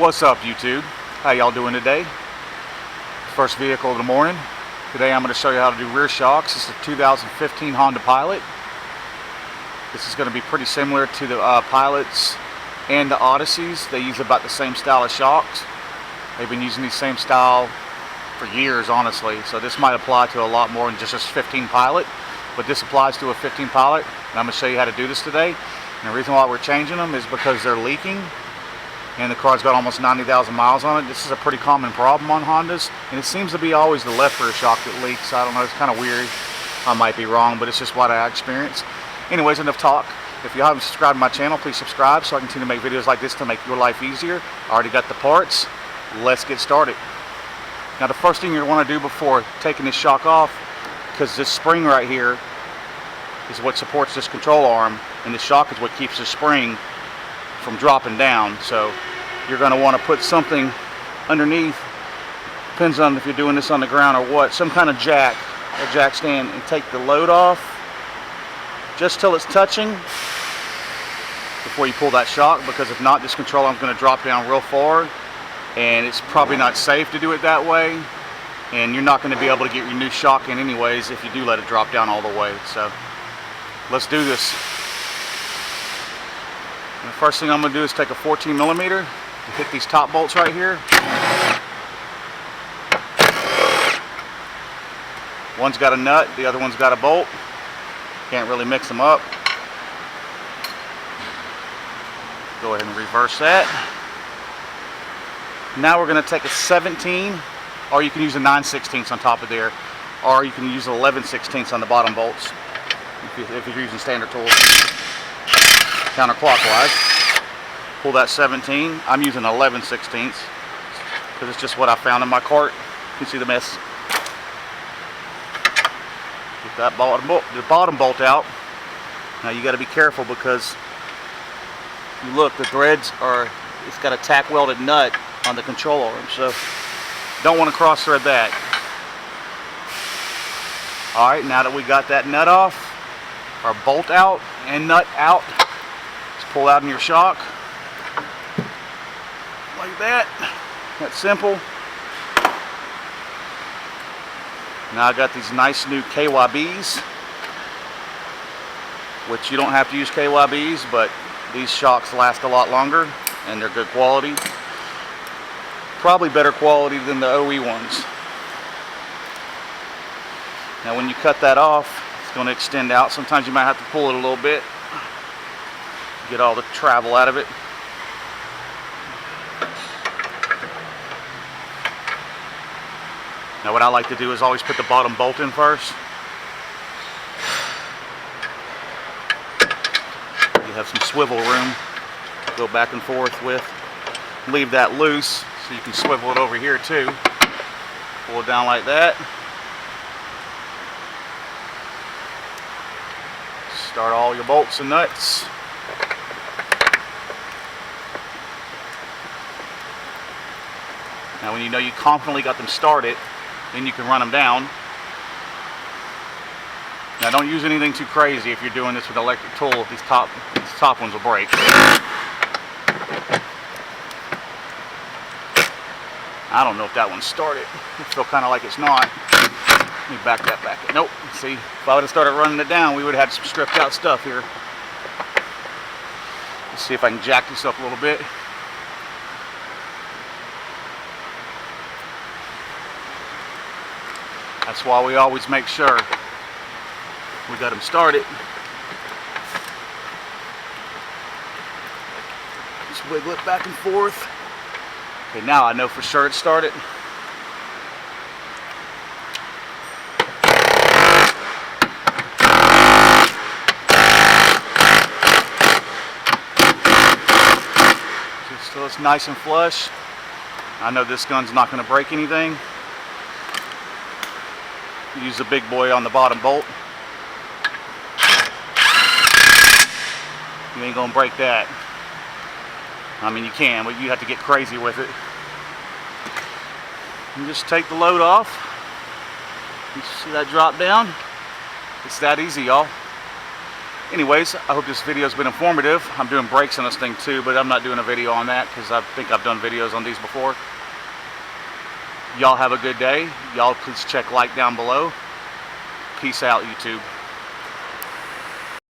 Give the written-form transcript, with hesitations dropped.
What's up, YouTube? How y'all doing today? First vehicle of the morning. Today I'm going to show you how to do rear shocks. This is a 2015 Honda Pilot. This is going to be pretty similar to the Pilots and the Odysseys. They use about the same style of shocks. They've been using these same style for years, honestly. So this might apply to a lot more than just a 15 Pilot. But this applies to a 15 Pilot. And I'm going to show you how to do this today. And the reason why we're changing them is because they're leaking. And the car's got almost 90,000 miles on it. This is a pretty common problem on Hondas, and it seems to be always the left rear shock that leaks. I don't know, it's kind of weird. I might be wrong, but it's just what I experience. Anyways, enough talk. If you haven't subscribed to my channel, please subscribe so I continue to make videos like this to make your life easier. I already got the parts. Let's get started. Now, the first thing you want to do before taking this shock off, because this spring right here is what supports this control arm, and the shock is what keeps the spring from dropping down. So you're going to want to put something underneath, depends on if you're doing this on the ground or what, some kind of jack, a jack stand, and take the load off just till it's touching before you pull that shock, because if not, this control arm is going to drop down real far, and it's probably not safe to do it that way, and you're not going to be able to get your new shock in anyways if you do let it drop down all the way. So let's do this. And the first thing I'm going to do is take a 14 millimeter and hit these top bolts right here. One's got a nut, the other one's got a bolt. Can't really mix them up. Go ahead and reverse that. Now we're going to take a 17, or you can use a 9/16 on top of there, or you can use 11/16 on the bottom bolts if you're using standard tools. Counterclockwise. Pull that 17. I'm using 11/16 because it's just what I found in my cart. You can see the mess. Get that bottom bolt out. Now you got to be careful because you look, the threads are, it's got a tack welded nut on the control arm, so don't want to cross thread that. Alright, now that we got that nut off, our bolt out and nut out, pull out in your shock like that. That's simple. Now I got these nice new KYBs, which you don't have to use KYBs, but these shocks last a lot longer and they're good quality. Probably better quality than the OE ones. Now when you cut that off, it's going to extend out. Sometimes you might have to pull it a little bit, get all the travel out of it. Now what I like to do is always put the bottom bolt in first. You have some swivel room to go back and forth with. Leave that loose so you can swivel it over here too. Pull it down like that. Start all your bolts and nuts. Now when you know you confidently got them started, then you can run them down. Now don't use anything too crazy if you're doing this with an electric tool. These top ones will break. I don't know if that one started. I feel kind of like it's not. Let me back that back. Nope. See, if I would have started running it down, we would have had some stripped out stuff here. Let's see if I can jack this up a little bit. That's why we always make sure we got them started. Just wiggle it back and forth. Okay, now I know for sure it started. Just so it's nice and flush. I know this gun's not going to break anything. Use the big boy on the bottom bolt. You ain't gonna break that. I mean, you can, but you have to get crazy with it. And just take the load off. You see that drop down? It's that easy, y'all. Anyways, I hope this video has been informative. I'm doing brakes on this thing too, but I'm not doing a video on that because I think I've done videos on these before. Y'all have a good day. Y'all please check like down below. Peace out, YouTube.